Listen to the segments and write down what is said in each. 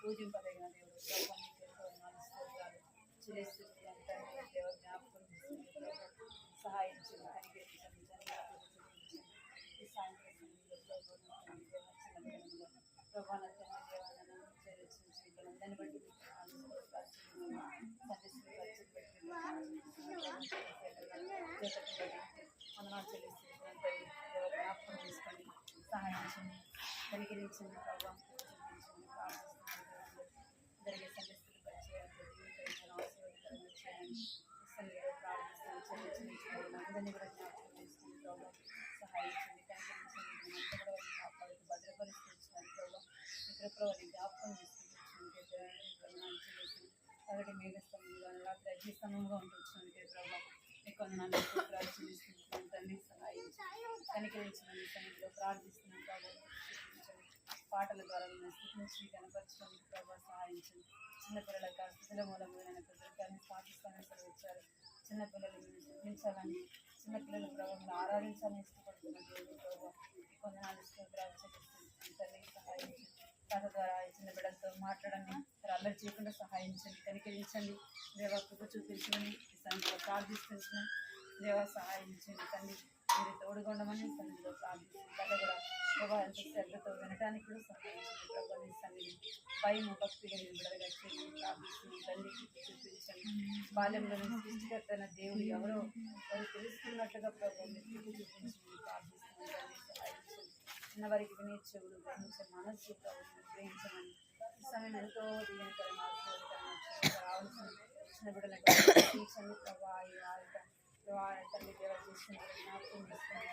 పూజింపదగిన దేవుడు ప్రభావ మీకు ఎంతో స్తోత్రాలు చెల్లిస్తుంది అంతా దేవ జ్ఞాపకం సహాయించండి కనికరించండి ఈ సాయంత్రం ప్రభావంతో దేవాలను చేర్చించి దాన్ని బట్టి వందనాలు చెల్లిస్తున్నట్టు జ్ఞాపకం చేసుకోండి సహాయించండి కనికరించండి ప్రభావం జరిగే సమస్యలు పరిచయాలు ఆశీర్వాదకరంగా చేయండి ప్రార్థిస్తాను చెల్లించండి అందరినీ కూడా జ్ఞాపకం చేసుకుని ప్రభావం సహాయించండి కనికరించండి అంతా కూడా వారిని కాపాడుతూ భద్రపరిస్తూ వచ్చిన ప్రభావం ఇక్కడ వారిని జ్ఞాపకం చేసుకుంటూ కాబట్టి మేఘస్తంభంగా రాత్రి అగ్నిస్తంభంగా ఉంటూ వచ్చినందుకే ప్రభావం మీకు వందనాలు స్తోత్రాలు చెల్లిస్తున్నాను తండ్రి సహాయించండి కనికరించిన మీ సన్నిధిలో ప్రార్థిస్తున్నాను ప్రభావం పాటల ద్వారా నేను స్థితించి కనపరచడానికి ప్రభావ సహాయించండి చిన్నపిల్లల స్థితుల మూలంగా ప్రజలకాన్ని స్థాపిస్తానని సెలవిచ్చారు చిన్నపిల్లలు మీరు స్థితించాలని చిన్నపిల్లల ప్రభావం ఆరాధించాలని ఇష్టపడుతున్న దేవుడు ప్రభావం వందనాలు స్తోత్రాలు చెల్లిస్తున్నాను తండ్రి సహాయించండి కథ ద్వారా చిన్న బిడ్డలతో మాట్లాడండి మరి అల్లరి చేయకుండా సహాయించండి కనికరించండి దేవ కృప చూపించమని ఈ సన్నిధిలో ప్రార్థిస్తున్నాం దేవ సహాయించండి తండ్రి మీరు తోడుగొండమని సన్నిధిలో ప్రార్థిస్తుంది కథ కూడా ప్రభావ ఎంత శ్రద్ధతో వినడానికి కూడా సహాయించండి ప్రభావ ఈ సన్నిధి భయం భక్తిగా మీరు బిడ్డలుగా చేయండి ప్రార్థిస్తుంది తండ్రి చూపించండి బాల్యంలోని సృష్టికర్తైన దేవుడు ఎవరో వారు తెలుసుకున్నట్లుగా ప్రభావ మీరు చూపించి ప్రార్థిస్తుంది తండ్రి సహాయించండి చిన్నవారికి వినే చెవులు గ్రహించే మనస్సు గ్రహించమని ఈ సమయం ఎంతో దీవెనకరంగా రావాల్సిన చిన్న బిడ్డలకు గ్రహించండి ప్రభావ తల్లి దేవ చేసిన జ్ఞాపకం చేసుకుని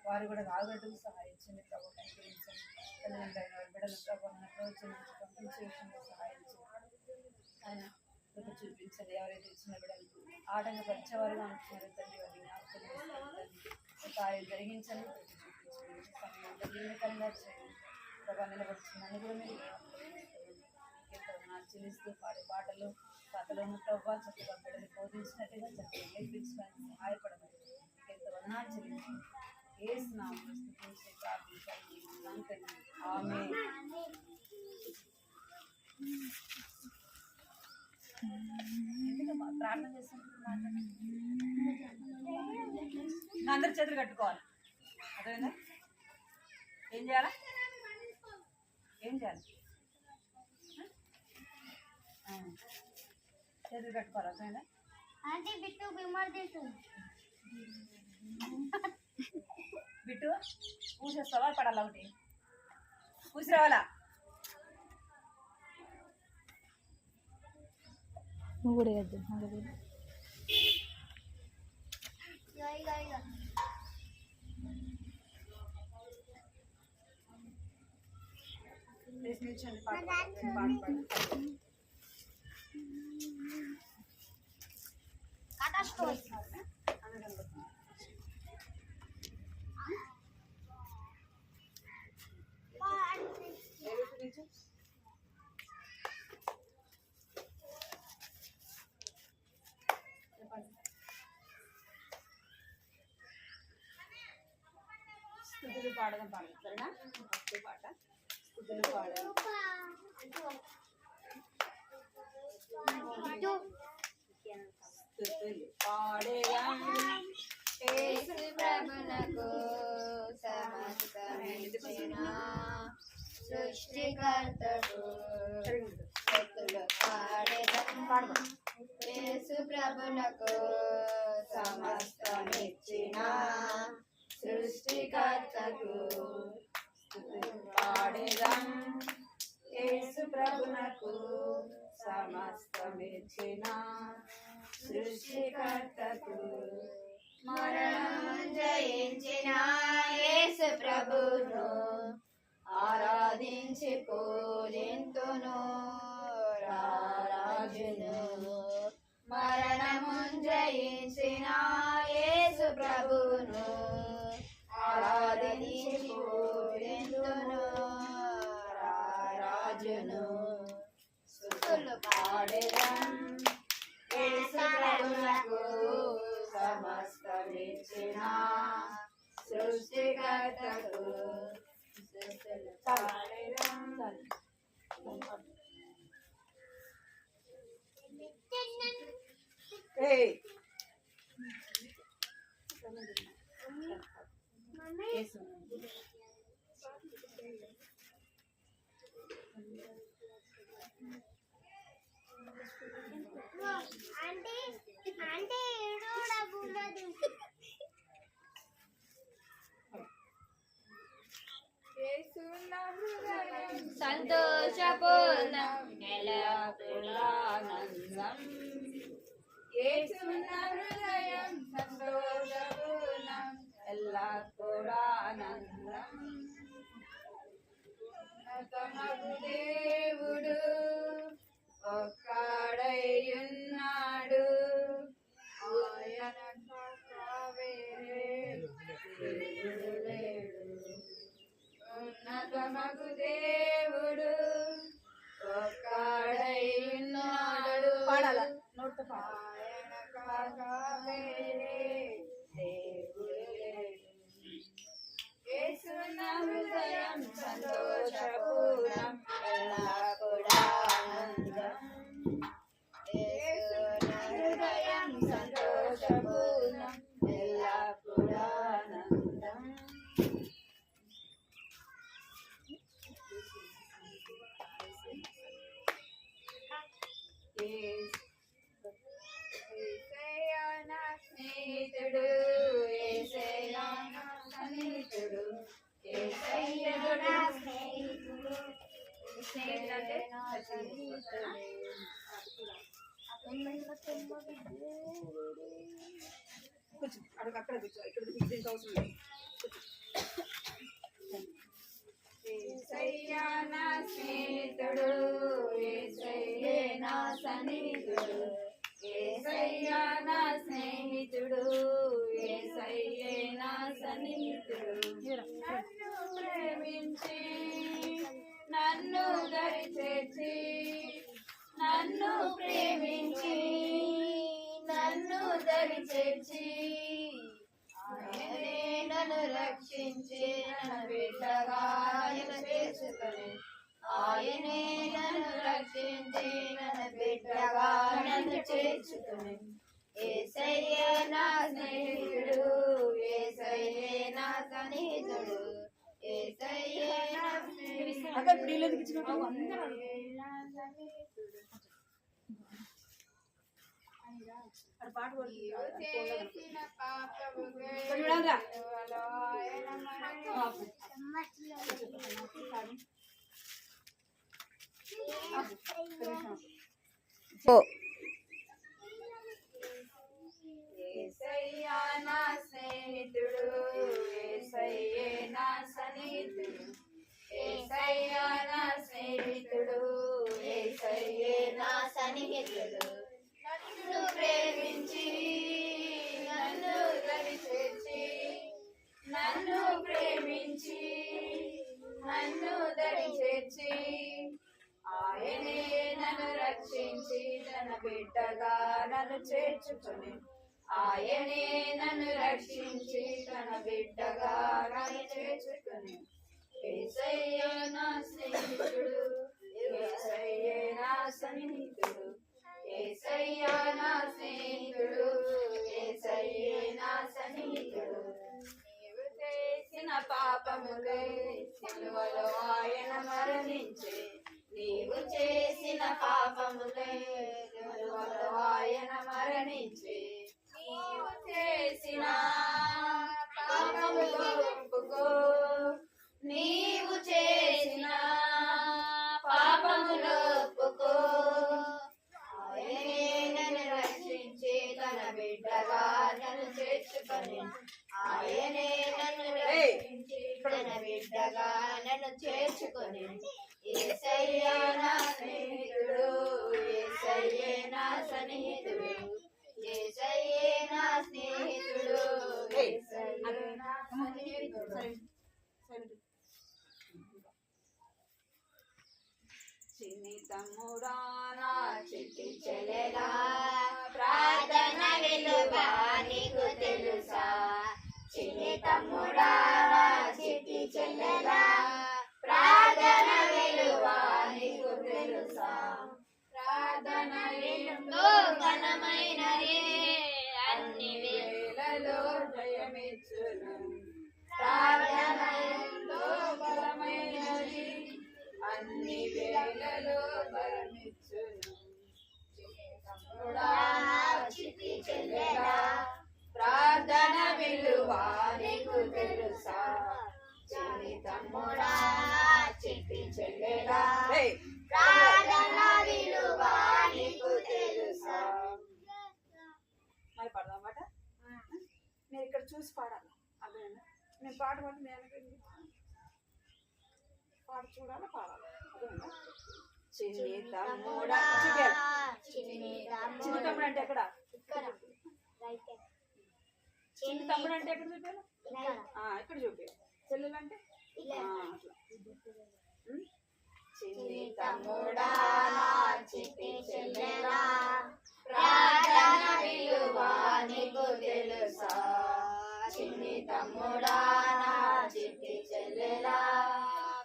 వారు కూడా రాగట్టుకు సహాయించండి ప్రభావ కనికరించండి తల్లిదండ్రులైన వారి బిడ్డలు ప్రభావ మన ప్రోత్సహించి పంపించే విషయంలో సహాయించండి ఆయన కృప చూపించండి ఎవరైతే చిన్న బిడ్డలు ఆటంకపరిచేవారుగా ఉంటున్నారో తండ్రి వారిని జ్ఞాపకం చేసుకోండి కార్యం జరిగించండి సమయం దీవెనకరంగా చేయండి ప్రభావ నిలబడుతున్నాను కూడా మీరు చెల్లిస్తూ పాడే పాటలు కథలోను ప్రభావ చక్కగా బిడ్డలు బోధించినట్టుగా చక్కగా నేర్పించడానికి సహాయపడమని ఎంత వదనాలు చెల్లించండి ఏ స్నామం స్థితించి ప్రార్థించాలి ఆమేన్ ప్రార్థన చేస్తున్నాను అందరు చేతులు కట్టుకోవాలి అదేనా ఏం చేయాలా ఏం చేయాలి చేతులు కట్టుకోవాలి అర్థమైందా బిట్టు పూసేస్తావా పడాలా ఒకటి పూసి రావాలా నువ్వు కూడా వద్దు నిల్చోండి పాట పాడండి స్థుతులు పాడడం సరేనా పాట స్థుతులు పాడడం స్థుతులు పాడేయం యేసు ప్రభునకు సమస్తమిచ్చిన సృష్టికర్తకు స్తుతులు పాడేయం యేసు ప్రభునకు సమస్తమిచ్చిన సృష్టికర్తకు స్తుతులు పాడేయం యేసు ప్రభునకు సమస్తమిచ్చిన సృష్టికర్తకు మరణం జయించిన యేసు ప్రభును ఆరాధించి పూజింతును రారాజును మరణము జయించిన యేసు ప్రభును ఆరాధించి పూజింతును రారాజును స్తుతులు పాడెదం యేసు ప్రభునకు సమస్తమిచ్చిన సృష్టికర్తకు స్తుతులు పాడెదం సంతోషపూర్ణం ఎల్లప్పుడానందం యేసున్న హృదయం సంతోషపూర్ణం ఎల్లప్పుడానందం ఉన్నతమగు దేవుడు ఒక్కడైయున్నాడు ఆయన తప్ప వేరే దేవుడు లేడు. ఉన్నతమగు దేవుడు ఒక్కడైయున్నాడు ఆయన కాక వేరే దేవుడు లేడు. యేసున్న హృదయం సంతోషపూర్ణం ఎల్లప్పుడానందం. యేసున్న హృదయం సంతోషపూర్ణం ఎల్లప్పుడానందం. యేసయ్యా నా స్నేహితుడు, యేసయ్యా నా సన్నిహితుడు, యేసయ్యా నా స్నేహితుడు, యేసయ్యా నా సన్నిహితుడు. అక్కడ కూర్చో, ఇక్కడ దీనికి అవసరం లేదు. యేసయ్యా నా స్నేహితుడు, యేసయ్యే నా సన్నిహితుడు, యేసయ్యా నా స్నేహితుడు, యేసయ్యే నా సన్నిహితుడు. నన్ను ప్రేమించి నన్ను దరి చేర్చి, నన్ను ప్రేమించి నన్ను దరి చేర్చి, ఆయనే నన్ను రక్షించి నన్ను బిడ్డగా ఆయన చేసుకొని, ఆయనే నన్ను రక్షించి నన్ను బిడ్డగా నన్ను చేసుకొని. యేసయ్యే నా స్నేహితుడు, యేసయ్యే నా సన్నిహితుడు, యేసయ్యే నా స్నేహితుడు. చేసిన పాపముకే ఆయన యేసయ్యా నా స్నేహితుడు, యేసయ్యే నా సన్నిహితుడు, యేసయ్యా నా స్నేహితుడు, యేసయ్యే నా సన్నిహితుడు. నన్ను ప్రేమించి నన్ను దరి చేర్చి, నన్ను ప్రేమించి నన్ను దరి చేర్చి, ఆయనే నన్ను రక్షించి తన బిడ్డగా నన్ను చేర్చుకొని, ఆయనే నన్ను రక్షించి తన బిడ్డగా నన్ను చేర్చుకొని. యేసయ్యే నా స్నేహితుడు, యేసయ్యే నా సన్నిహితుడు, యేసయ్యా నా స్నేహితుడు, యేసయ్యే నా సన్నిహితుడు. నీవు చేసిన పాపములే సిలువలో ఆయన మరణించి, నీవు చేసిన పాపములే సిలువలో ఆయన మరణించి, నీవు చేసిన పాపములు ఒప్పుకో, నీవు చేసిన పాపములు ఒప్పుకో, ఆయనే నన్ను రక్షించి తన బిడ్డగా నన్ను చేర్చుకొని, ఆయనే నన్ను రక్షించి తన బిడ్డగా నన్ను చేర్చుకొని. యేసయ్యా నా స్నేహితుడు, యేసయ్యే నా సన్నిహితుడు, యేసయ్యే నా స్నేహితుడు, యేసయ్యే నా సన్నిహితుడు. చిన్ని తమ్ముడా నా చిట్టి చెల్లెలా, ప్రార్థన విలువ నీకు తెలుసా? చిన్ని తమ్ముడా నా చిట్టి చెల్లెలా, ప్రార్థన విలువ నీకు తెలుసా? ప్రార్థన ఎంతో ఘనమైనది, పాట పాడి నేను పాట చూడాలి పాడాలి అదేనా చిన్ని తమ్ముడా చిన్ని చిన్న తమ్ముడు అంటే ఎక్కడ ఇక్కడ రైట్ చిన్న తమ్ముడు అంటే ఎక్కడ చూపాను ఇక్కడ ఇక్కడ చూపాను చెల్లెలు అంటే చిన్ని తమ్ముడా చిట్టి చెల్లెలా ప్రార్థన విలువ నీకు తెలుసా చిన్ని తమ్ముడా చిట్టి చెల్లెలా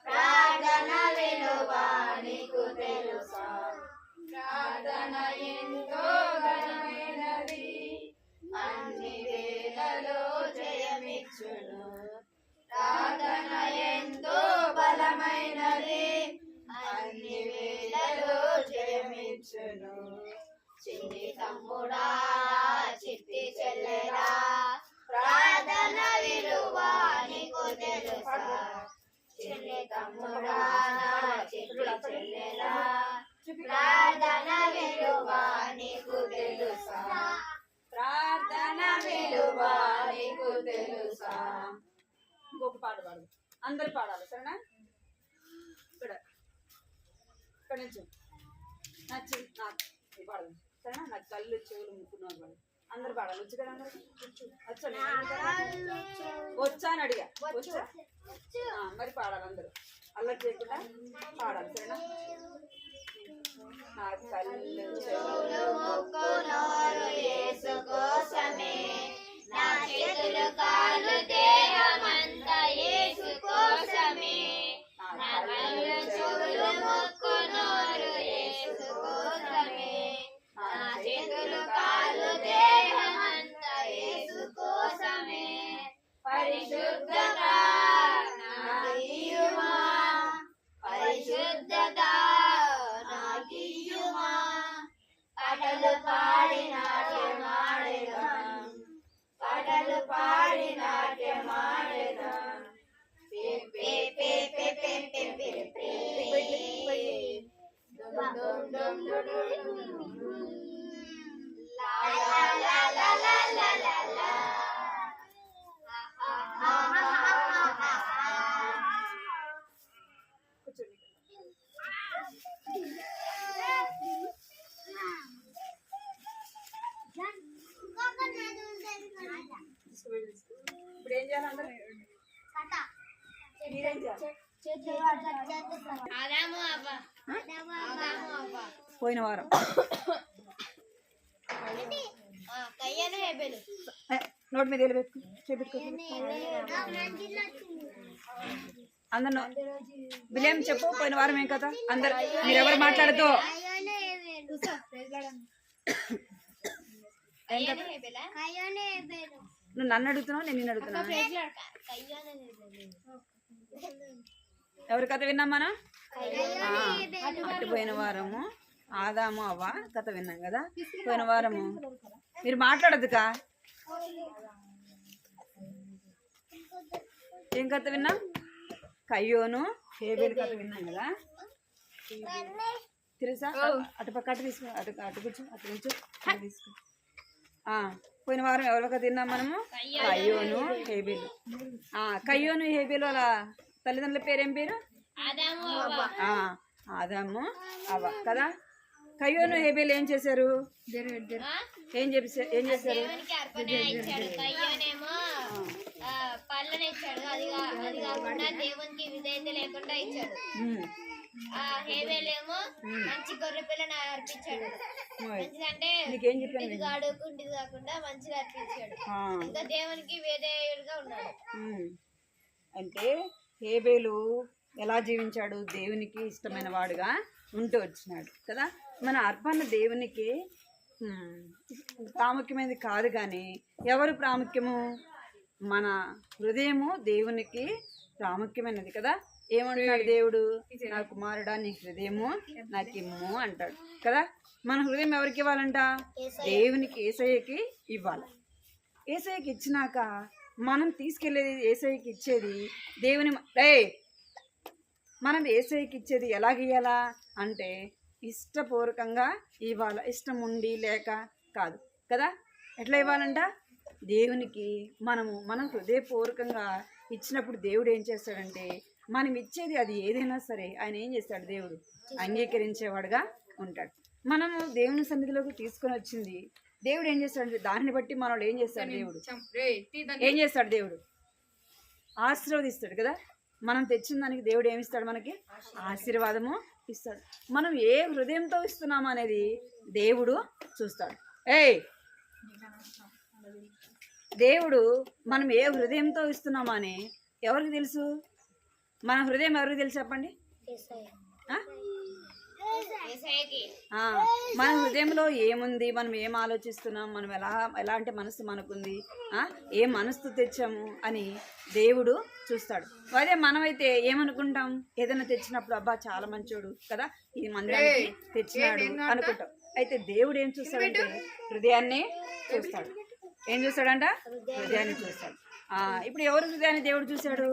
ప్రార్థన విలువ నీకు తెలుసా ప్రార్థన ఎంతో ఘనమైనది అన్ని వేళలో జయమిచ్చును ప్రార్థన ఎంతో బలమైనది అన్ని వేళలో జయమిచ్చును చిన్ని తమ్ముడా చిట్టి చెల్లెలా ప్రార్థన విలువ నీకు తెలుసా చిన్ని తమ్ముడా చిట్టి చెల్లెలా ప్రార్థన విలువ నీకు తెలుసా ప్రార్థన విలువ నీకు తెలుసా ఇంకొక పాట పాడు అందరు పాడాలి సరేనా ఇక్కడ నుంచి నచ్చి నాకు పాడదు సరేనా నాకు కళ్ళు చెవులు ముక్కున్నాను పాడు అందరు పాడాలి వచ్చు కదా అందరు వచ్చా అని అడిగా వచ్చా మరి పాడాలి అందరూ అల్లరి చేయకుండా పాడాలి సరేనా నా కళ్ళు చెవులు ముక్కు నోరు యేసు కోసమే నా చేతులు కాళ్ళు దేహమంతా యేసు కోసమే నా కళ్ళు చెవులు ముక్కు నోరు యేసు కోసమే నా చేతులు కాళ్ళు దేహమంతా యేసు కోసమే పరిశుద్ధత నాకియుమా పరిశుద్ధత నాకియుమా పాటలు పాడి నాట్యమాడెదం పాటలు పాడి నాట్యమాడెదం పే పే పే పే పే పే పే పే డుమ్ డుమ్ డుమ్ డుమ్ డుమ్ లా లా లా లా లా లా లా లా ఇప్పుడు ఏం చేయాలి అందరూ మీరేం చేయాలి పోయిన వారం నోటి మీద చేపెట్టుకో అందరు బిలేం చెప్పు పోయిన వారం ఏం కదా అందరు మీరెవరు మాట్లాడుతూ నువ్వు నన్ను అడుగుతున్నావు నేను నిన్ను అడుగుతున్నా ఎవరి కథ విన్నాం మనం అటు పోయిన వారము ఆదాము అవ్వ కథ విన్నాం కదా పోయిన వారము మీరు మాట్లాడదుకా ఏం కథ విన్నాం కయ్యోను హేబేలు కథ విన్నాం కదా తెలుసా అటు పక్క అటు తీసుకో అటు కూర్చో అటు కూర్చో అటు తీసుకో పోయిన వారం ఎవరికో తిన్నాం మనము కయ్యోను హేబేలు కయ్యోను హేబేలు వాళ్ళ తల్లిదండ్రుల పేరేం పేరు ఆదాము అవ్వ కదా కయ్యోను హేబేలు ఏం చేశారు ఏం చేశారు పళ్ళని ఇచ్చాడు అది కాకుండా దేవునికి విధేయత లేకుండా ఇచ్చాడు హేబేలేమో మంచి గొర్రె పిల్లని అర్పించాడు మంచిదంటే ఇది కాడుకుంటిది కాకుండా మంచిగా అర్పించాడు ఇంకా దేవునికి విధేయుడుగా ఉన్నాడు అంటే హేబేలు ఎలా జీవించాడు దేవునికి ఇష్టమైన వాడుగా ఉంటూ వచ్చినాడు కదా మన అర్పణ దేవునికి ప్రాముఖ్యమైనది కాదు కానీ ఎవరు ప్రాముఖ్యము మన హృదయము దేవునికి ప్రాముఖ్యమైనది కదా ఏమంటున్నాడు దేవుడు నా కుమారుడా నీ హృదయము నాకు ఇమ్ము అంటాడు కదా మన హృదయం ఎవరికి ఇవ్వాలంట దేవునికి యేసయ్యకి ఇవ్వాలి యేసయ్యకి ఇచ్చినాక మనం తీసుకెళ్ళేది యేసయ్యకి ఇచ్చేది దేవుని మనం యేసయ్యకి ఇచ్చేది ఎలాగియ్యాలా అంటే ఇష్టపూర్వకంగా ఇవ్వాలి ఇష్టం ఉండి లేక కాదు కదా ఎట్లా ఇవ్వాలంట దేవునికి మనం హృదయపూర్వకంగా ఇచ్చినప్పుడు దేవుడు ఏం చేస్తాడంటే మనం ఇచ్చేది అది ఏదైనా సరే ఆయన ఏం చేస్తాడు, దేవుడు అంగీకరించేవాడుగా ఉంటాడు. మనము దేవుని సన్నిధిలోకి తీసుకొని వచ్చింది దేవుడు ఏం చేస్తాడంటే దాన్ని బట్టి మనల్ని ఏం చేస్తాడు, దేవుడు ఏం చేస్తాడు, దేవుడు ఆశీర్వదిస్తాడు కదా. మనం తెచ్చిన దానికి దేవుడు ఏమిస్తాడు, మనకి ఆశీర్వాదము ఇస్తాడు. మనం ఏ హృదయంతో ఇస్తున్నాము అనేది దేవుడు చూస్తాడు. దేవుడు మనం ఏ హృదయంతో ఇస్తున్నామా అని ఎవరికి తెలుసు? మన హృదయం ఎవరికి తెలుసు చెప్పండి? మన హృదయంలో ఏముంది, మనం ఏం ఆలోచిస్తున్నాం, మనం ఎలాంటి మనసు మనకుంది, ఏ మనసు తెచ్చాము అని దేవుడు చూస్తాడు. అదే మనమైతే ఏమనుకుంటాం, ఏదైనా తెచ్చినప్పుడు అబ్బా చాలా మంచోడు కదా ఈ మందిరానికి తెచ్చినాడు అనుకుంటాం. అయితే దేవుడు ఏం చూస్తాడంటే హృదయాన్ని చూస్తాడు. ఏం చూస్తాడంట? హృదయాన్ని చూస్తాడు. ఇప్పుడు ఎవరు హృదయాన్ని దేవుడు చూశాడు?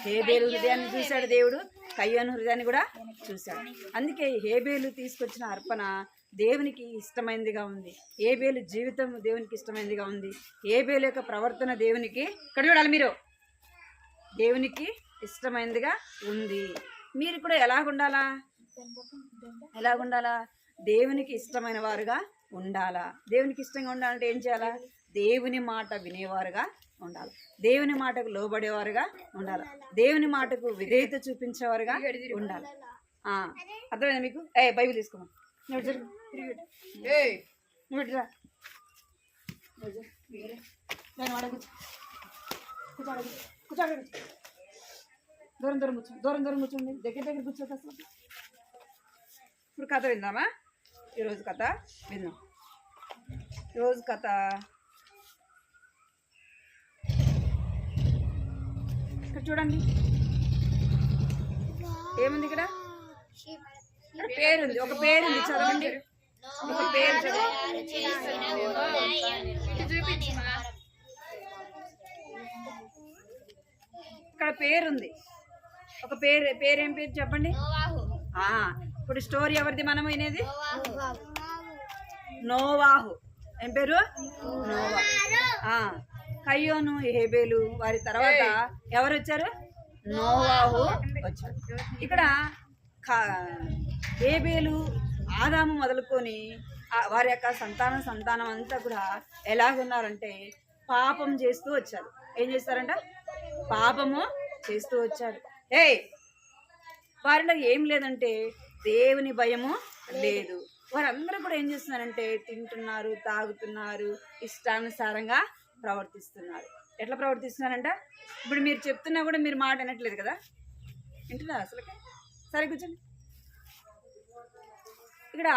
హేబేలు హృదయాన్ని చూశాడు దేవుడు, కయ్యోను హృదయాన్ని కూడా చూశాడు. అందుకే హేబేలు తీసుకొచ్చిన అర్పణ దేవునికి ఇష్టమైనదిగా ఉంది. హేబేలు జీవితం దేవునికి ఇష్టమైనదిగా ఉంది. హేబేలు యొక్క ప్రవర్తన దేవునికి, ఇక్కడ చూడాలి మీరు, దేవునికి ఇష్టమైనదిగా ఉంది. మీరు కూడా ఎలాగుండాలా? దేవునికి ఇష్టమైన వారుగా ఉండాలా. దేవునికి ఇష్టంగా ఉండాలంటే ఏం చేయాలా? దేవుని మాట వినేవారుగా ఉండాలి, దేవుని మాటకు లోబడేవారుగా ఉండాలి, దేవుని మాటకు విధేయత చూపించేవారుగా ఉండాలి. అర్థమైందా మీకు? బైబిల్ తీసుకోమా, దూరం కూర్చోండి, దగ్గర కూర్చోదు అసలు. ఇప్పుడు కథ విందామా? ఈరోజు కథ విందాం. ఈరోజు కథ ఇక్కడ చూడండి, ఏముంది ఇక్కడ? పేరుంది, ఒక పేరుంది, చదవండి. ఒక పేరు చదవండి. ఇక్కడ పేరుంది, ఒక పేరేం పేరు చెప్పండి? ఇప్పుడు స్టోరీ ఎవరిది మనం వినేది? నోవాహు. ఏం పేరు? నోవా. కయ్యోను హేబేలు వారి తర్వాత ఎవరు వచ్చారు? నోవాహు వచ్చారు. ఇక్కడ హేబేలు ఆదాము మొదలుకొని వారి యొక్క సంతానం అంతా కూడా ఎలాగున్నారంటే పాపం చేస్తూ వచ్చారు. ఏం చేస్తారంట? పాపము చేస్తూ వచ్చారు. వారిలో ఏం లేదంటే దేవుని భయము లేదు. వారందరూ కూడా ఏం చేస్తున్నారంటే తింటున్నారు, తాగుతున్నారు, ఇష్టానుసారంగా ప్రవర్తిస్తున్నారు. ఎట్లా ప్రవర్తిస్తున్నారంట? ఇప్పుడు మీరు చెప్తున్నా కూడా మీరు మాట వినట్లేదు కదా, వింటున్నారు అసలు? సరే కూర్చోండి. ఇక్కడ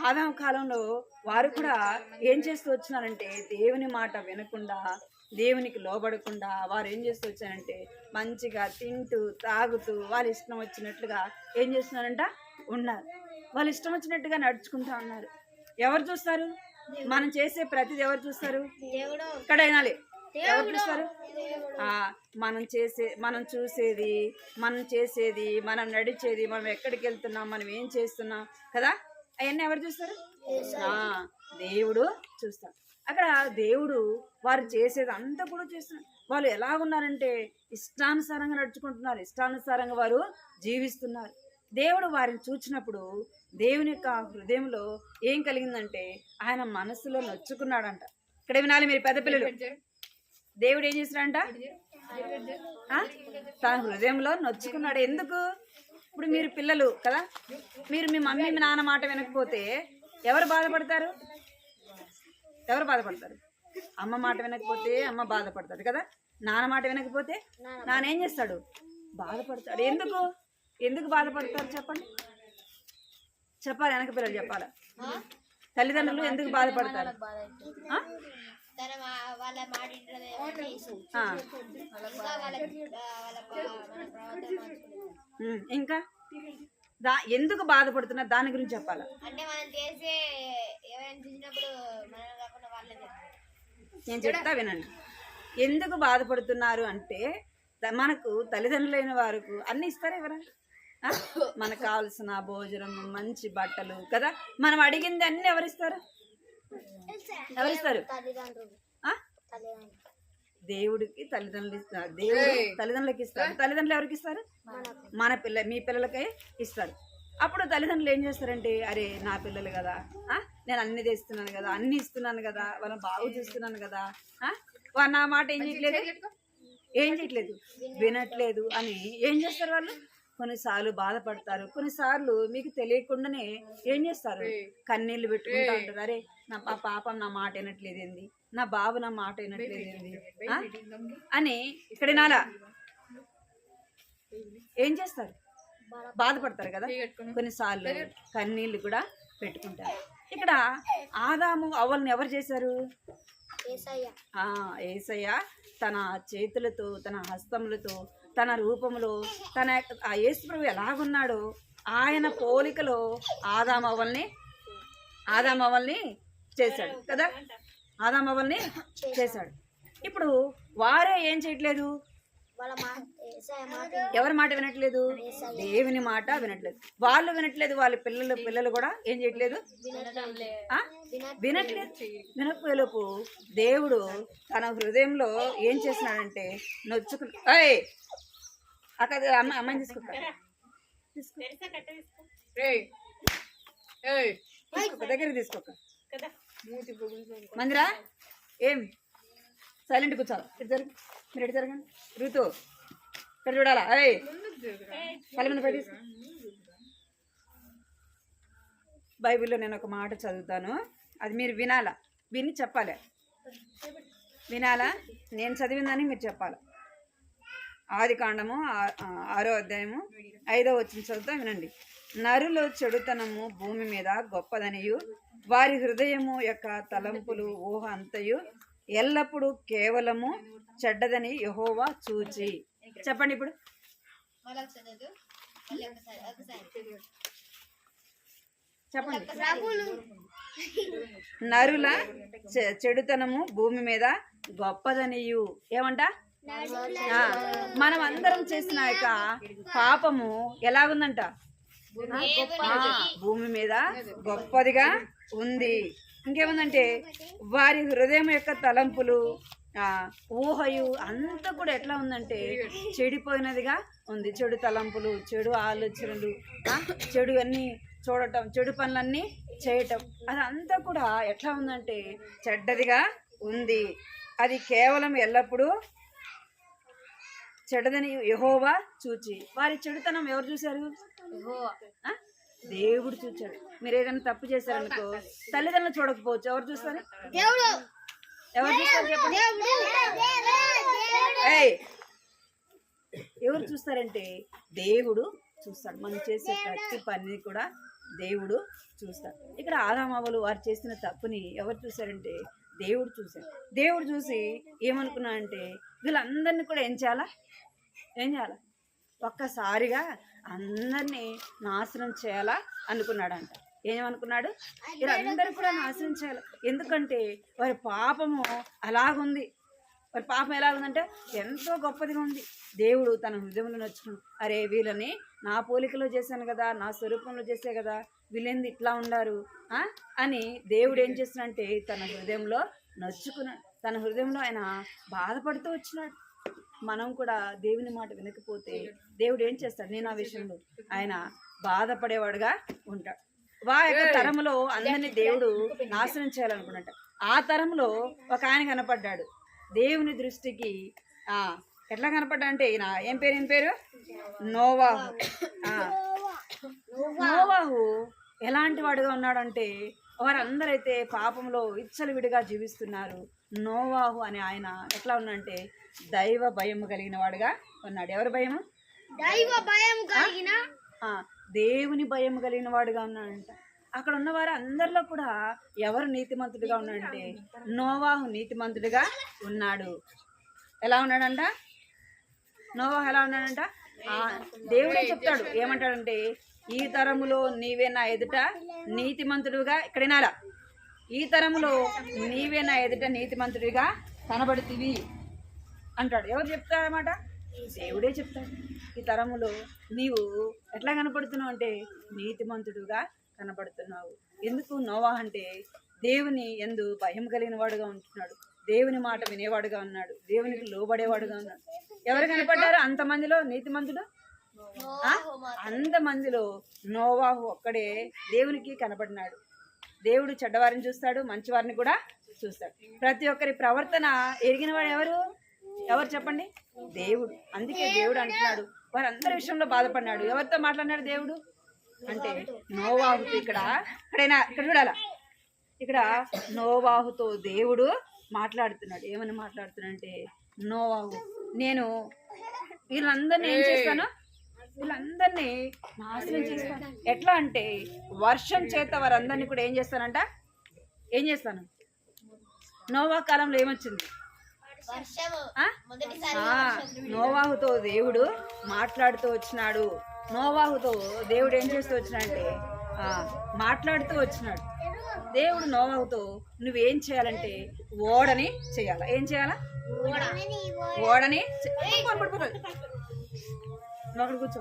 ఆదాము కాలంలో వారు కూడా ఏం చేస్తూ వచ్చినారంటే దేవుని మాట వినకుండా, దేవునికి లోబడకుండా వారు ఏం చేస్తూ వచ్చారంటే మంచిగా తింటూ తాగుతూ వాళ్ళ ఇష్టం వచ్చినట్లుగా ఏం చేస్తున్నారంట ఉన్నారు. వాళ్ళు ఇష్టం వచ్చినట్టుగా నడుచుకుంటా ఉన్నారు. ఎవరు చూస్తారు? మనం చేసే ప్రతిది ఎవరు చూస్తారు? ఇక్కడ వినాలి, ఎవరు చూస్తారు? మనం చూసేది, మనం చేసేది, మనం నడిచేది, మనం ఎక్కడికి వెళ్తున్నాం, మనం ఏం చేస్తున్నాం కదా, అవన్నీ ఎవరు చూస్తారు? దేవుడు చూస్తారు. అక్కడ దేవుడు వారు చేసేది అంతా కూడా చేస్తున్నారు. వాళ్ళు ఎలా ఉన్నారంటే ఇష్టానుసారంగా నడుచుకుంటున్నారు, ఇష్టానుసారంగా వారు జీవిస్తున్నారు. దేవుడు వారిని చూచినప్పుడు దేవుని యొక్క హృదయంలో ఏం కలిగిందంటే ఆయన మనసులో నొచ్చుకున్నాడంట. ఇక్కడ వినాలి మీరు పెద్ద పిల్లలు. దేవుడు ఏం చేశాడంట? తన హృదయంలో నొచ్చుకున్నాడు. ఎందుకు? ఇప్పుడు మీరు పిల్లలు కదా, మీరు మీ మమ్మీ మీ నాన్న మాట వినకపోతే ఎవరు బాధపడతారు? అమ్మ మాట వినకపోతే అమ్మ బాధపడతాడు కదా, నాన్న మాట వినకపోతే నాన్న ఏం చేస్తాడు? బాధపడతాడు. ఎందుకు బాధపడతారు చెప్పండి? చెప్పాలి, వెనక పిల్లలు చెప్పాలా? తల్లిదండ్రులు ఎందుకు బాధపడతారు? ఇంకా ఎందుకు బాధపడుతున్నారు దాని గురించి చెప్పాలా? నేను చెప్తా వినండి. ఎందుకు బాధపడుతున్నారు అంటే మనకు తల్లిదండ్రులైన వారికి అన్ని ఇస్తారా ఎవరైనా? మనకు కావాల్సిన భోజనం, మంచి బట్టలు కదా, మనం అడిగింది అన్ని ఎవరిస్తారు? దేవుడికి తల్లిదండ్రులు ఇస్తారు, దేవుడు తల్లిదండ్రులకి ఇస్తారు. తల్లిదండ్రులు ఎవరికి ఇస్తారు? మీ పిల్లలకే ఇస్తారు. అప్పుడు తల్లిదండ్రులు ఏం చేస్తారంటే, అరే నా పిల్లలు కదా, నేను అన్ని తెస్తున్నాను కదా, అన్ని ఇస్తున్నాను కదా, వాళ్ళని బాగు చూస్తున్నాను కదా, వాళ్ళు నా మాట ఏం చేయట్లేదు వినట్లేదు అని ఏం చేస్తారు వాళ్ళు? కొన్నిసార్లు బాధపడతారు, కొన్నిసార్లు మీకు తెలియకుండానే ఏం చేస్తారు? కన్నీళ్లు పెట్టుకుంటూ ఉంటారు. అరే నా పాపం నా మాట వినట్లేదు ఏంది, నా బాబు నా మాట వినట్లేదు ఏంది అని ఇక్కడ నాలా ఏం చేస్తారు? బాధపడతారు కదా, కొన్నిసార్లు కన్నీళ్లు కూడా పెట్టుకుంటారు. ఇక్కడ ఆదాము అవ్వల్ని ఎవరు చేశారు? యేసయ్య తన చేతులతో, తన హస్తములతో, తన రూపంలో, తన ఆ యేసు ప్రభు ఎలాగున్నాడో ఆయన పోలికలో ఆదాము అవ్వల్ని చేశాడు కదా, ఆదాము అవ్వల్ని చేశాడు. ఇప్పుడు వారే ఏం చేయట్లేదు? ఎవరి మాట వినట్లేదు? దేవుని మాట వినట్లేదు. వాళ్ళు వినట్లేదు, వాళ్ళ పిల్లలు కూడా ఏం చేయట్లేదు? వినట్లేదు. వినకపోయేలోపు దేవుడు తన హృదయంలో ఏం చేస్తున్నాడంటే నొచ్చుకుని, అక్కడ అమ్మాయిని తీసుకో దగ్గర తీసుకోక మందిరా, ఏం సైలెంట్ కూర్చోాలి. ఇటు జరగ, మీరు ఎటు జరగండి. ఋతు ఇక్కడ చూడాలా? కళ్ళ మీద పెట్టి బైబిల్లో నేను ఒక మాట చదువుతాను, అది మీరు వినాలా, విని చెప్పాలి. వినాలా? నేను చదివిందని మీరు చెప్పాలి. ఆదికాండము 6వ అధ్యాయము 5వ వచనం చదువుతా, వినండి. నరులో చెడుతనము భూమి మీద గొప్పదనియు, వారి హృదయము యొక్క తలంపులు ఊహ అంతయు ఎల్లప్పుడూ కేవలము చెడ్డదని యెహోవా చూచి. చెప్పండి ఇప్పుడు. చెప్పండి. నరుల చెడుతనము భూమి మీద గొప్పదనియు ఏమంట? మనం అందరం చేసిన యొక్క పాపము ఎలాగుందంట? భూమి మీద గొప్పదిగా ఉంది. ఇంకేముందంటే వారి హృదయం యొక్క తలంపులు ఊహయు అంతా కూడా ఎట్లా ఉందంటే చెడిపోయినదిగా ఉంది. చెడు తలంపులు, చెడు ఆలోచనలు, చెడు అన్నీ చూడటం, చెడు పనులన్నీ చేయటం, అదంతా కూడా ఎట్లా ఉందంటే చెడ్డదిగా ఉంది. అది కేవలం ఎల్లప్పుడూ చెడ్డదని యెహోవా చూచి. వారి చెడుతనం ఎవరు చూశారు? దేవుడు చూచాడు. మీరు ఏదైనా తప్పు చేశారనుకో తల్లిదండ్రులు చూడకపోవచ్చు, ఎవరు చూస్తారు? ఎవరు చూస్తారు చెప్పండి? ఎవరు చూస్తారంటే దేవుడు చూస్తాడు. మనం చేసే ప్రతి పని కూడా దేవుడు చూస్తాడు. ఇక్కడ ఆదామవ్వలు వారు చేసిన తప్పుని ఎవరు చూశారంటే దేవుడు చూశాడు. దేవుడు చూసి ఏమనుకున్నా అంటే వీళ్ళందరినీ కూడా ఏం చేయాలా? ఒక్కసారిగా అందరినీ నాశనం చేయాలా అనుకున్నాడంట. ఏమనుకున్నాడు? వీళ్ళందరూ కూడా నాశనం చేయాలి. ఎందుకంటే వారి పాపము అలాగుంది. వారి పాపం ఎలాగుందంటే ఎంతో గొప్పదిగా ఉంది. దేవుడు తన హృదయంలో నచ్చుకుని, అరే వీళ్ళని నా పోలికలో చేశాను కదా, నా స్వరూపంలో చేసే కదా, వీళ్ళేంది ఇట్లా ఉండారు అని దేవుడు ఏం చేస్తున్నాడంటే తన హృదయంలో నచ్చుకున్నాడు. తన హృదయంలో ఆయన బాధపడుతూ వచ్చినాడు. మనం కూడా దేవుని మాట వినకపోతే దేవుడు ఏం చేస్తాడు? నేను ఆ విషయంలో ఆయన బాధపడేవాడుగా ఉంటాడు. యొక్క తరములో అందరినీ దేవుడు నాశనం చేయాలనుకున్నట్ట. ఆ తరంలో ఒక ఆయన కనపడ్డాడు. దేవుని దృష్టికి ఎట్లా కనపడ్డా అంటే ఈయన ఏం పేరు? నోవాహు. నోవాహు ఎలాంటి వాడుగా ఉన్నాడంటే వారందరైతే పాపంలో విచ్చలవిడిగా జీవిస్తున్నారు. నోవాహు అనే ఆయన ఎట్లా ఉన్నాడంటే దైవ భయం కలిగిన వాడుగా ఉన్నాడు. ఎవరి భయము? దేవుని భయం కలిగిన వాడుగా ఉన్నాడంట. అక్కడ ఉన్న వారు అందరిలో కూడా ఎవరు నీతిమంతుడిగా ఉన్నాడంటే నోవాహు నీతిమంతుడిగా ఉన్నాడు. ఎలా ఉన్నాడంట? నోవాహు ఎలా ఉన్నాడంట? దేవుడే చెప్తాడు. ఏమంటాడంటే ఈ తరములో నీవే నా ఎదుట నీతిమంతుడిగా, ఇక్కడేనాలా, ఈ తరములో నీవే నా ఎదుట నీతిమంతుడిగా కనబడుతీవి అంటాడు. ఎవరు చెప్తారన్నమాట? దేవుడే చెప్తాడు. ఈ తరములో నీవు ఎట్లా కనపడుతున్నావు అంటే నీతిమంతుడుగా కనబడుతున్నావు. ఎందుకు? నోవాహు అంటే దేవుని యందు భయం కలిగిన వాడుగా ఉంటున్నాడు. దేవుని మాట వినేవాడుగా ఉన్నాడు, దేవునికి లోబడేవాడుగా ఉన్నాడు. ఎవరు కనపడ్డారు అంతమందిలో? నీతిమంతుడు అంతమందిలో నోవాహు ఒక్కడే దేవునికి కనపడినాడు. దేవుడు చెడ్డవారిని చూస్తాడు, మంచివారిని కూడా చూస్తాడు. ప్రతి ఒక్కరి ప్రవర్తన ఎరిగిన వాడు ఎవరు చెప్పండి? దేవుడు. అందుకే దేవుడు అంటున్నాడు వారందరి విషయంలో బాధపడినాడు. ఎవరితో మాట్లాడినాడు దేవుడు అంటే నోవాహుతో. ఇక్కడ చూడాలా, ఇక్కడ నోవాహుతో దేవుడు మాట్లాడుతున్నాడు. ఏమని మాట్లాడుతున్నాడంటే, నోవాహు నేను వీళ్ళందరినీ ఏం చేస్తాను, వీళ్ళందరినీ నాశనం చేస్తాను. ఎట్లా అంటే వర్షం చేత వారందరినీ కూడా ఏం చేస్తాను. నోవా కాలంలో ఏమొచ్చింది? నోవాహుతో దేవుడు మాట్లాడుతూ వచ్చినాడు. నోవాహుతో దేవుడు ఏం చేస్తూ వచ్చినాడంటే మాట్లాడుతూ వచ్చినాడు. దేవుడు నోవాహుతో నువ్వేం చేయాలంటే ఓడని చేయాలా. ఏం చేయాలా? ఓడని. నోకడు కూర్చో,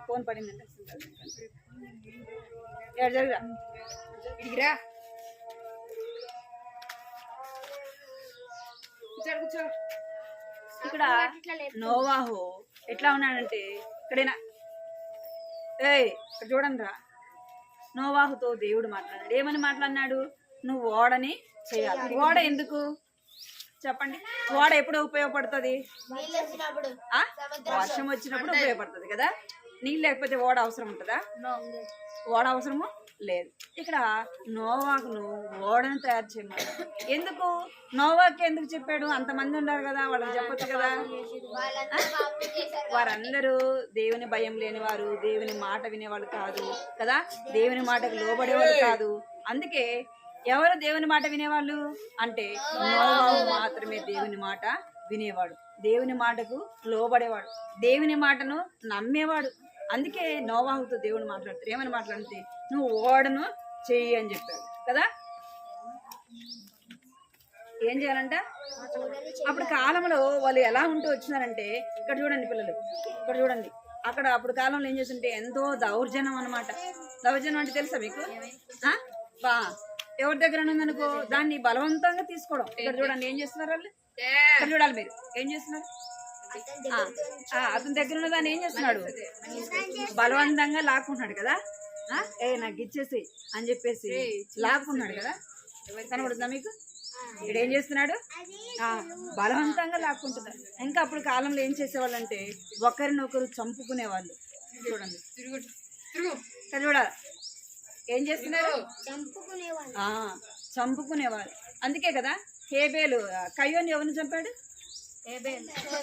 ఫోన్ పడిందంటే జరుగురా ఇడిగిరా కూర్చో. ఇక్కడ నోవాహు ఎట్లా ఉన్నాడంటే ఇక్కడ చూడండి రా, నోవాహుతో దేవుడు మాట్లాడాడు. ఏమని మాట్లాడినాడు? నువ్వు ఓడని చేయాలి. ఓడ ఎందుకు చెప్పండి? ఓడ ఎప్పుడు ఉపయోగపడుతుంది? వర్షం వచ్చినప్పుడు ఉపయోగపడుతుంది కదా. నీళ్ళు లేకపోతే ఓడ అవసరం ఉంటుందా? ఓడ అవసరము లేదు. ఇక్కడ నోవాకును ఓడను తయారు చేయమని ఎందుకు? నోవాకి ఎందుకు చెప్పాడు? అంతమంది ఉన్నారు కదా, వాళ్ళకి చెప్పొచ్చు కదా. వారందరూ దేవుని భయం లేనివారు, దేవుని మాట వినేవాళ్ళు కాదు కదా, దేవుని మాటకు లోబడేవాళ్ళు కాదు. అందుకే ఎవరు దేవుని మాట వినేవాళ్ళు అంటే నోవాహు మాత్రమే దేవుని మాట వినేవాడు, దేవుని మాటకు లోబడేవాడు, దేవుని మాటను నమ్మేవాడు. అందుకే నోవాహుతో దేవుడు మాట్లాడతారు. ఏమని మాట్లాడితే నువ్వు ఓడను చెయ్యి అని చెప్పాడు కదా. ఏం చేయాలంట? అప్పుడు కాలంలో వాళ్ళు ఎలా ఉంటూ వచ్చినారంటే, ఇక్కడ చూడండి పిల్లలు, ఇక్కడ చూడండి, అక్కడ అప్పుడు కాలంలో ఏం చేస్తుంటే ఎంతో దౌర్జన్యం అనమాట. దౌర్జన్యం అంటే తెలుసా మీకు? ఎవరి దగ్గర ఉందనుకో దాన్ని బలవంతంగా తీసుకోవడం. ఇక్కడ చూడండి ఏం చేస్తున్నారు వాళ్ళు. ఇక్కడ చూడాలి మీరు ఏం చేస్తున్నారు. అతని దగ్గర ఉన్న దాన్ని ఏం చేస్తున్నాడు? బలవంతంగా లాక్కుంటున్నాడు కదా. నాకు ఇచ్చేసి అని చెప్పేసి లాక్కుంటున్నాడు కదా. కనబడుతుందా మీకు? ఇక్కడ ఏం చేస్తున్నాడు? బలవంతంగా లాక్కుంటున్నారు. ఇంకా అప్పుడు కాలంలో ఏం చేసేవాళ్ళు అంటే ఒకరినొకరు చంపుకునేవాళ్ళు. చూడండి ఇక్కడ చూడాలి ఏం చేస్తున్నారు? చంపుకునేవాళ్ళు. అందుకే కదా హేబేలు కయ్యోని ఎవరిని చంపాడు?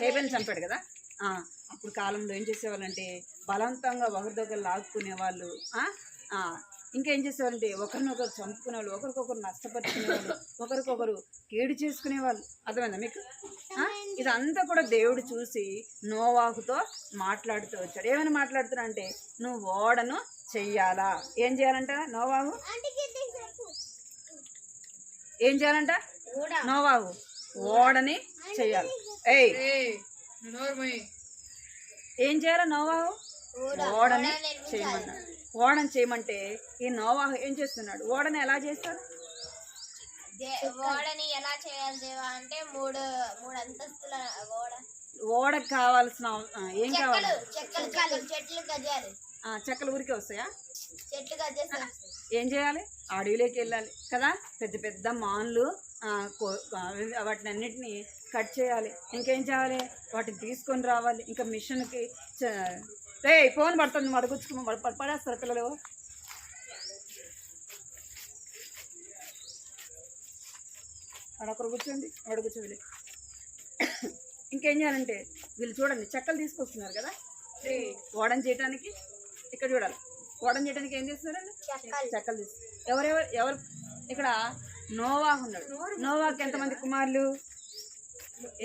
హేబేలు చంపాడు కదా. అప్పుడు కాలంలో ఏం చేసేవాళ్ళంటే బలవంతంగా ఒకరిదొకరు లాక్కునేవాళ్ళు. ఇంకేం చేసేవాళ్ళంటే ఒకరినొకరు చంపుకునేవాళ్ళు, ఒకరికొకరు నష్టపరుచుకునేవాళ్ళు, ఒకరికొకరు కీడు చేసుకునేవాళ్ళు. అర్థమైందా మీకు? ఇదంతా కూడా దేవుడు చూసి నోవాహుతో మాట్లాడుతూ వచ్చాడు. ఏమైనా మాట్లాడుతున్నా అంటే నువ్వు ఓడను చెయ్యాలా. ఏం చేయాలంట నోవాహు? ఏం చేయాలంట నోవాహు? ఓడని చెయ్యాలి. ఏం చేయాలా నోవాహు? ఓడని చేయమన్నాడు. ఓడని చేయమంటే ఈ నోవాహు ఏం చేస్తున్నాడు? ఓడని ఎలా చేస్తాడు? ఓడని ఎలా చేయాలి దేవా అంటే మూడు అంతస్తుల ఓడకు కావాల్సిన ఏం కావాలి? చెట్లు గజాలు. చెక్కలు ఊరికే వస్తాయా? చెట్లు గజేసి ఏం చేయాలి? అడవిలోకి వెళ్ళాలి కదా. పెద్ద పెద్ద మాన్లు వాటిని అన్నిటినీ కట్ చేయాలి. ఇంకేం చేయాలి? వాటిని తీసుకొని రావాలి. ఇంకా మిషన్కి ఫోన్ పడుతుంది, మడుగుచ్చుకుని పడేస్తారు పిల్లలు. అక్కడ కూర్చోండి, అక్కడ కూర్చోండి. ఇంకేం చేయాలంటే వీళ్ళు చూడండి చెక్కలు తీసుకొస్తున్నారు కదా ఓడని చేయడానికి. ఇక్కడ చూడాలి ఓడని చేయడానికి ఏం చేస్తున్నారండి? చెక్కలు తీసుకు. ఎవరు ఇక్కడ నోవాహు ఉన్నాడు. నోవాహుకి ఎంతమంది కుమారులు?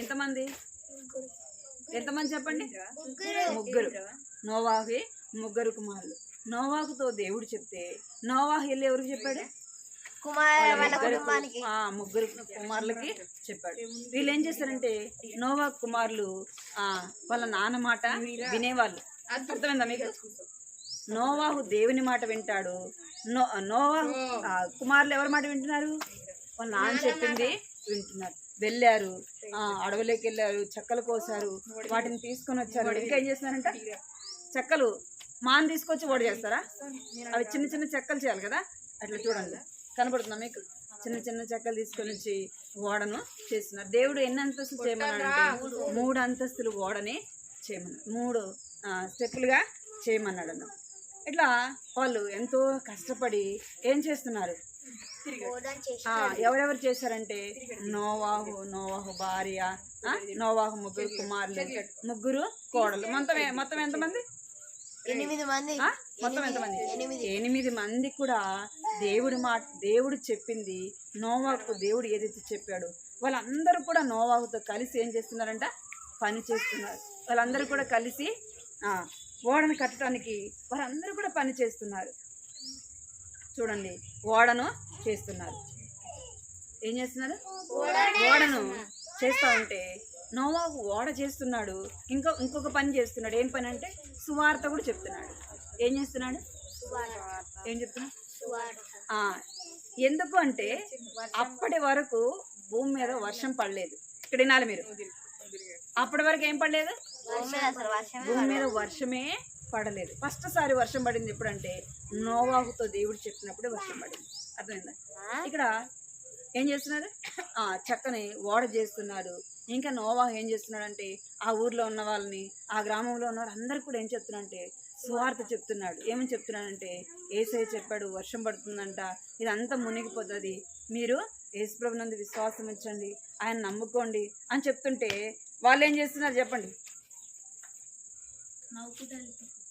ఎంతమంది చెప్పండి? ముగ్గురు. నోవాహు ముగ్గురు కుమారులు. నోవాహుతో దేవుడు చెప్తే నోవాహు వెళ్ళి ఎవరికి చెప్పాడు? ముగ్గురు కుమారులకి చెప్పాడు. వీళ్ళు ఏం చేస్తారంటే నోవాహు కుమారులు వాళ్ళ నాన్న మాట వినేవాళ్ళు. అర్థమైందా మీకు? నోవాహు దేవుని మాట వింటాడు. నోవాహు కుమారులు ఎవరి మాట వింటున్నారు? వాళ్ళ నాన్న చెప్పింది వింటున్నారు. వెళ్ళారు, అడవిలోకి వెళ్ళారు, చెక్కలు కోసారు, వాటిని తీసుకొని వచ్చారు. ఇంకా ఏం చేస్తున్నారంట? చెక్కలు మాన్ తీసుకొచ్చి ఓడి చేస్తారా? అవి చిన్న చిన్న చెక్కలు చేయాలి కదా. అట్లా చూడండి, కనపడుతుందా మీకు? చిన్న చిన్న చెక్కలు తీసుకొని వచ్చి ఓడను చేస్తున్నారు. దేవుడు ఎన్ని అంతస్తులు చేయమన్నాడంటే 3 అంతస్తులు ఓడని చేయమన్నాడు. 3 స్టెప్పులుగా చేయమన్నాడు అన్న. ఇట్లా వాళ్ళు ఎంతో కష్టపడి ఏం చేస్తున్నారు? ఎవరెవరు చేశారంటే నోవాహు భార్య, నోవాహు 3 కుమారులు, 3 కోడలు, మొత్తం ఎంతమంది? 8 మంది. మొత్తం ఎంతమంది? 8 మంది కూడా దేవుడు చెప్పింది నోవాహుకు దేవుడు ఏదైతే చెప్పాడు వాళ్ళందరూ కూడా నోవాహుతో కలిసి ఏం చేస్తున్నారంట? పని చేస్తున్నారు. వాళ్ళందరూ కూడా కలిసి ఓడను కట్టడానికి వారందరూ కూడా పని చేస్తున్నారు. చూడండి, ఓడను చేస్తున్నారు. ఏం చేస్తున్నారు? ఓడను చేస్తా ఉంటే నోవాహు ఓడ చేస్తున్నాడు, ఇంకొక పని చేస్తున్నాడు. ఏం పని అంటే సువార్త కూడా చెప్తున్నాడు. ఏం చేస్తున్నాడు? ఏం చెప్తున్నాడు? ఎందుకు అంటే అప్పటి వరకు భూమి మీద వర్షం పడలేదు. ఇక్కడ వినాలి మీరు, అప్పటి వరకు ఏం పడలేదు? భూమి మీద వర్షమే పడలేదు. ఫస్ట్ సారి వర్షం పడింది ఎప్పుడంటే నోవాహుతో దేవుడు చెప్పినప్పుడు వర్షం పడింది. అర్థమైందా? ఇక్కడ ఏం చేస్తున్నారు? చక్కని ఓడ చేస్తున్నారు. ఇంకా నోవాహు ఏం చేస్తున్నాడంటే ఆ ఊర్లో ఉన్న వాళ్ళని, ఆ గ్రామంలో ఉన్న వాళ్ళు అందరు కూడా ఏం చెప్తున్నాడంటే సువార్త చెప్తున్నాడు. ఏమని చెప్తున్నాడంటే యేసయ్య చెప్పాడు వర్షం పడుతుందంట, ఇదంతా మునిగిపోతుంది, మీరు యేసుప్రభు నందు విశ్వాసం ఉంచండి, ఆయన నమ్ముకోండి అని చెప్తుంటే వాళ్ళు ఏం చేస్తున్నారు చెప్పండి?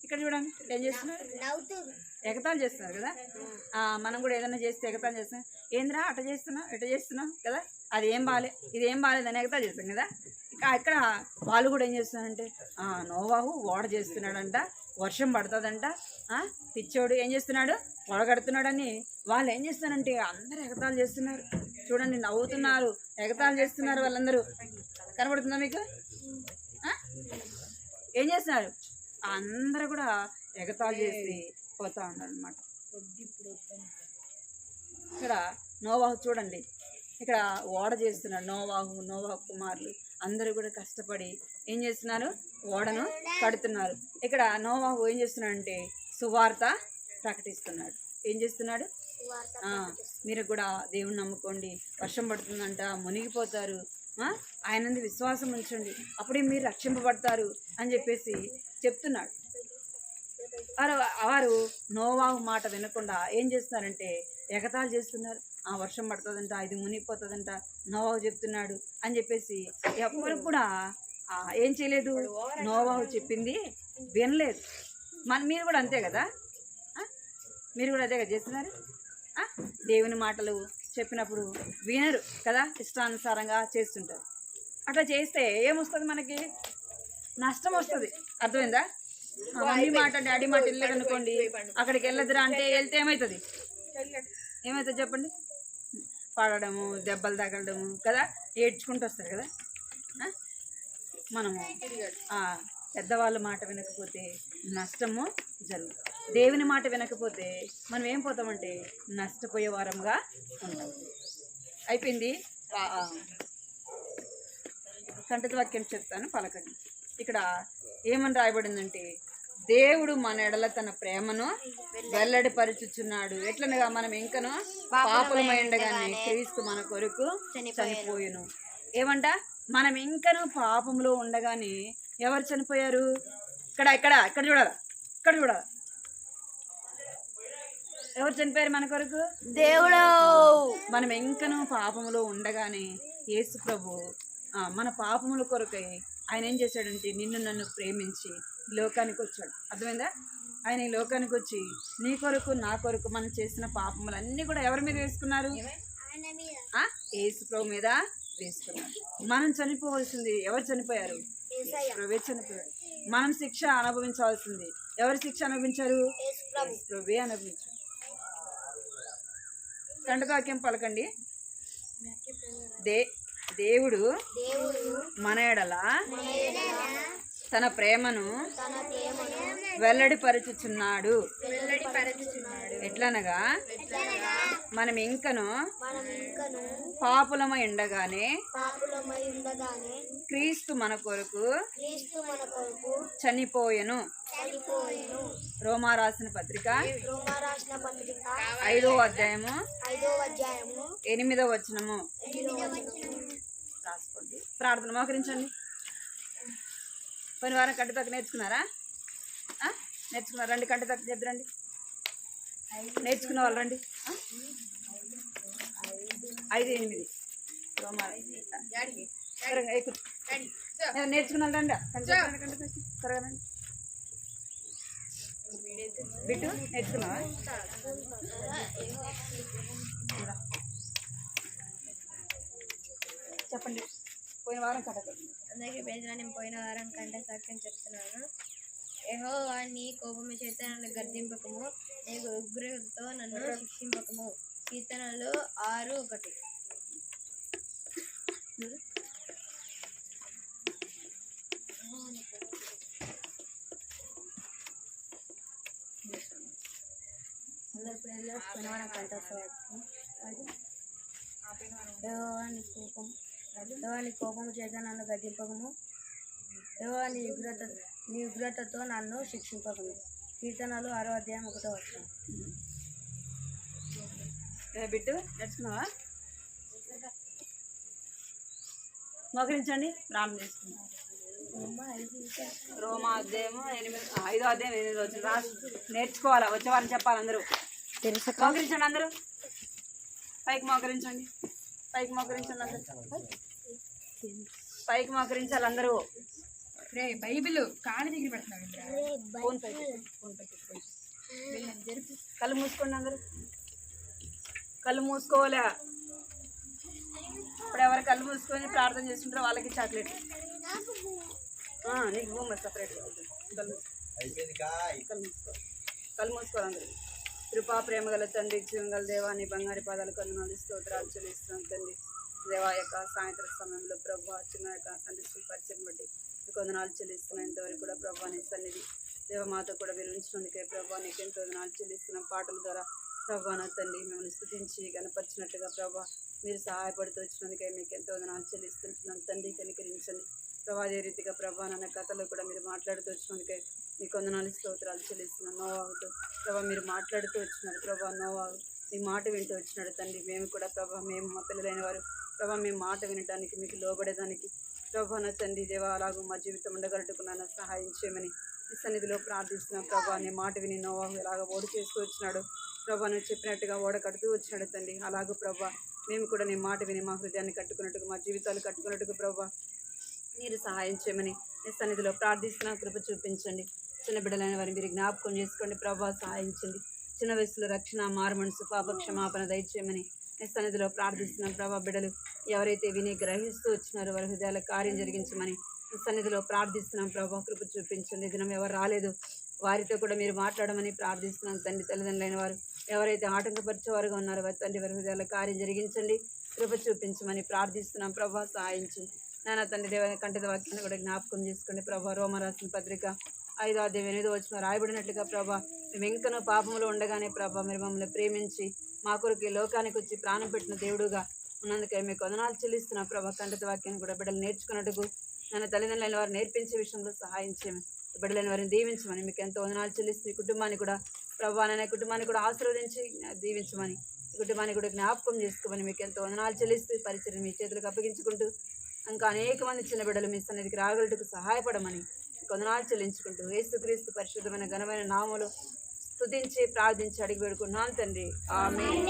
ఇక్కడ చూడండి ఏం చేస్తున్నారు? ఎగతాళి చేస్తున్నారు కదా. మనం కూడా ఏదైనా చేస్తే ఎగతాళి చేస్తాం. ఏంద్రా అట్ట చేస్తున్నాం కదా, అది ఏం బాలే, ఇది ఏం బాలేదని ఎగతాళి చేస్తాం కదా. ఇక్కడ వాళ్ళు కూడా ఏం చేస్తున్నారంటే నోవాహు ఓడ చేస్తున్నాడంట, వర్షం పడుతుందంట, పిచ్చోడు ఏం చేస్తున్నాడు? ఓడ కడుతున్నాడని వాళ్ళు ఏం చేస్తున్నారంటే అందరూ ఎగతాళి చేస్తున్నారు. చూడండి, నవ్వుతున్నారు, ఎగతాళి చేస్తున్నారు వాళ్ళందరూ. కనబడుతుందా మీకు? ఏం చేస్తున్నారు? అందరూ కూడా ఎగతాళి చేసి పోతా ఉన్నారు అనమాట. ఇక్కడ నోవాహు చూడండి, ఇక్కడ ఓడ చేస్తున్నాడు. నోవాహు కుమారులు అందరూ కూడా కష్టపడి ఏం చేస్తున్నారు? ఓడను కడుతున్నారు. ఇక్కడ నోవాహు ఏం చేస్తున్నాడంటే సువార్త ప్రకటిస్తున్నాడు. ఏం చేస్తున్నాడు? మీరు కూడా దేవుని నమ్ముకోండి, వర్షం పడుతుందంట, మునిగిపోతారు, ఆయనందు విశ్వాసం ఉంచండి, అప్పుడే మీరు రక్షింపబడతారు అని చెప్పేసి చెప్తున్నాడు. వారు నోవాహు మాట వినకుండా ఏం చేస్తున్నారంటే ఎగతాళి చేస్తున్నారు. వర్షం పడుతుందంట, ఇది మునిగిపోతుందంట, నోవాహు చెప్తున్నాడు అని చెప్పేసి ఎవరు కూడా ఏం చేయలేదు, నోవాహు చెప్పింది వినలేదు. మీరు కూడా అంతే కదా, మీరు కూడా అదే కదా చేస్తున్నారు. దేవుని మాటలు చెప్పినప్పుడు వినరు కదా, ఇష్టానుసారంగా చేస్తుంటారు. అట్లా చేస్తే ఏమొస్తుంది? మనకి నష్టం వస్తుంది. అర్థమైందా? మమ్మీ మాట డాడీ మాట వెళ్ళలేదు అనుకోండి, అక్కడికి వెళ్ళదురా అంటే వెళ్తే ఏమవుతుంది? చెప్పండి? పడడము, దెబ్బలు తగలడము కదా, ఏడ్చుకుంటూ వస్తారు కదా. మనము పెద్దవాళ్ళ మాట వినకపోతే నష్టము జరుగుతుంది. దేవుని మాట వినకపోతే మనం ఏం పోతామంటే నష్టపోయే వారంగా ఉంటాం. అయిపోయింది. కంటత వాక్యం చెప్తాను, పలకండి. ఇక్కడ ఏమని రాయబడిందంటే దేవుడు మన ఎడల తన ప్రేమను వెల్లడిపరుచుచున్నాడు. ఎట్లనగా మనం ఇంకను పాపలమై ఉండగానే క్రీస్తు మన కొరకు చనిపోయాను. ఏమంట? మనం ఇంకను పాపంలో ఉండగానే ఎవరు చనిపోయారు? ఇక్కడ చూడాలా, ఇక్కడ చూడాలా. ఎవరు చనిపోయారు మన కొరకు? దేవుడు. మనం ఇంకను పాపములో ఉండగానే యేసు ప్రభు మన పాపముల కొరకై ఆయన ఏం చేశాడంటే నిన్ను నన్ను ప్రేమించి లోకానికి వచ్చాడు. అర్థమైందా? ఆయన ఈ లోకానికి వచ్చి నీ కొరకు నా కొరకు మనం చేసిన పాపములన్నీ కూడా ఎవరి మీద వేసుకున్నారు? యేసు ప్రభు మీద వేసుకున్నారు. మనం చనిపోవాల్సింది ఎవరు చనిపోయారు? ప్రభువే చనిపోయాడు. మనం శిక్ష అనుభవించవలసింది ఎవరు శిక్ష అనుభవించారు? ప్రభువే అనుభవించారు. కంటవాక్యం పలకండి. దేవుడు మన ఎడల తన ప్రేమను వెల్లడిపరచుచున్నాడు. ఎట్లనగా మనం ఇంకను పాపులమై ఉండగానే క్రీస్తు మన కొరకు చనిపోయెను. రోమా రాసిన పత్రిక 5వ అధ్యాయము 8వ వచనము రాసుకోండి. ప్రార్థన మోకరించండి. పోయిన వారం కంటి తక్కువ నేర్చుకున్నారా? నేర్చుకున్నారా? రండి, కంటి తక్కువ చెప్తురండి. నేర్చుకున్న వాళ్ళు రండి. 5:8 రోమా నేర్చుకున్నాను రండి. త్వరగా రండి. బిట్టు నేర్చుకున్నావా? చెప్పండి. పోయిన వారం కథ అందరికీ పేజీలో నేను పోయిన వారం కంటే సాక్ష్యం చెప్తున్నాను. యెహోవా నీ కోపము చేత నన్ను గర్దింపకము, నీ ఉగ్రతతో నన్ను శిక్షింపకము. కీర్తనలు 6:1. యెహోవా నీ కోపము చేత నన్ను గద్దింపకము, యెహోవా నీ ఉగ్రతతో నన్ను శిక్షింపకము. కీర్తనలు 6వ అధ్యాయం 1వ వచనం. బిట్టు నేర్చుకున్నావా? మోకరించండి, ప్రారంభం చేసుకున్నాం. రోమా అధ్యాయము 5వ అధ్యాయం 8వ వచనం రాసి నేర్చుకోవాలా. వచ్చేవారని చెప్పాలి అందరూ. మోకరించండి అందరూ. పైకి మోకరించండి. పైకి మోకరించండి అందరూ. పైకి మోకరించాలి అందరూ. బైబిల్ కాళ్ళ దగ్గర పెడుతున్నాడు. కళ్ళు మూసుకోండి అందరూ. కళ్ళు మూసుకోవాలా. ఇప్పుడు ఎవరు కళ్ళు మూసుకొని ప్రార్థన చేసుకుంటారో వాళ్ళకి చాక్లెట్. నీకు భూమి సపరేట్గా కళ్ళు మూసుకోవాలి అందరూ. కృపా ప్రేమ గల తండ్రి, జీవం గల దేవా, నీ బంగారు పాదాలు కన్నునాలు స్తోత్రాలు చెల్లిస్తున్నాం తండ్రి. దేవా యొక్క సాయంత్రం సమయంలో ప్రభు చిన్న యొక్క సందర్శన పరిచయం బట్టి వందనాలు చెల్లిస్తున్నాం. ఇంతవరకు కూడా ప్రభు నీ సన్నిధి దేవ మాతో కూడా మీరు ఉంచినందుకే ప్రభు నీకు ఎంతో వందనాలు చెల్లిస్తున్నాం. పాటల ద్వారా ప్రభు నా తండ్రి మిమ్మల్ని స్తుతించి కనపరిచినట్టుగా ప్రభు మీరు సహాయపడుతూ వచ్చినందుకే మీకు ఎంతో వందనాలు చెల్లిస్తుంటున్నాం తండ్రి. కనికరించండి ప్రభు. అదే రీతిగా ప్రభు నాన్న కథలో కూడా మీరు మాట్లాడుతూ వచ్చినందుకే మీకు వందనాలు స్తోత్రాలు చెల్లిస్తున్నాం. నోవాహుతో ప్రభు మీరు మాట్లాడుతూ వచ్చినారు ప్రభు. నోవాహు మీ మాట వింటూ వచ్చినాడు తండ్రి. మేము కూడా ప్రభు, మేము మా పిల్లలైన వారు ప్రభు మేము మాట వినడానికి మీకు లోబడేదానికి ప్రభు నా తండ్రి దేవా అలాగూ మా జీవితం ఉండగలటుకు నన్ను సహాయం చేయమని ఈ సన్నిధిలో ప్రార్థిస్తున్నాం ప్రభు. నీ మాట విని నోవాహు ఎలాగ ఓడ చేస్తూ వచ్చినాడు ప్రభు, నువ్వు చెప్పినట్టుగా ఓడ కడుతూ వచ్చినాడు తండ్రి. అలాగూ ప్రభు మేము కూడా నీ మాట విని మా హృదయాన్ని కట్టుకున్నట్టుగా మా జీవితాలు కట్టుకున్నట్టుగా ప్రభు మీరు సహాయం చేయమని ఈ సన్నిధిలో ప్రార్థిస్తున్నాం. కృప చూపించండి. చిన్న బిడ్డలైన వారిని మీరు జ్ఞాపకం చేసుకోండి ప్రభు. సహాయించండి. చిన్న వయసులో రక్షణ, మారు మనసు, పాప క్షమాపణ దయచేయమని ఈ సన్నిధిలో ప్రార్థిస్తున్నాం ప్రభా. బిడ్డలు ఎవరైతే విని గ్రహిస్తూ వచ్చినారో వారి హృదయాల కార్యం జరిగించమని ఈ సన్నిధిలో ప్రార్థిస్తున్నాం ప్రభా. కృప చూపించండి. దినం ఎవరు రాలేదు వారితో కూడా మీరు మాట్లాడమని ప్రార్థిస్తున్నాం తండ్రి. తల్లిదండ్రులైన వారు ఎవరైతే ఆటంకపరిచేవారుగా ఉన్నారో వారి తండ్రి వారి హృదయాల కార్యం జరిగించండి. కృప చూపించమని ప్రార్థిస్తున్నాం ప్రభా. సహాయించండి నాన్న తండ్రి. దేవ కంఠిత వాక్యాన్ని కూడా జ్ఞాపకం చేసుకోండి ప్రభా. రోమా రాసిన పత్రిక 5వ అధ్యాయం 8వ వచనం రాయబడినట్లుగా ప్రభా మేము ఇంకనూ పాపములో ఉండగానే ప్రభా మీరు మమ్మల్ని ప్రేమించి మా కొరకు ఈ లోకానికి వచ్చి ప్రాణం పెట్టిన దేవుడుగా ఉన్నందుకే మీకు వందనాలు చెల్లిస్తున్నా ప్రభా. కంఠిత వాక్యాన్ని కూడా బిడ్డలు నేర్చుకున్నట్టుకు నన్ను తల్లిదండ్రులైన వారు నేర్పించే విషయంలో సహాయం చేయమని, బిడ్డలైన వారిని దీవించమని మీకు ఎంతో వందనాలు చెల్లిస్తూ ఈ కుటుంబాన్ని కూడా ప్రభా అనే కుటుంబాన్ని కూడా ఆశీర్వదించి దీవించమని, ఈ కుటుంబాన్ని కూడా జ్ఞాపకం చేసుకోమని మీకు ఎంతో వందనాలు చెల్లిస్తూ పరిచయం మీ చేతులకు అప్పగించుకుంటూ ఇంకా అనేక మంది చిన్న బిడ్డలు మీ సన్నిధికి రాగలటకు సహాయపడమని వందనాలు చెల్లించుకుంటూ యేసుక్రీస్తు పరిశుద్ధమైన ఘనమైన నామములో స్తుతించి ప్రార్థించి అడిగి వేడుకున్నాను తండ్రి. ఆమేన్.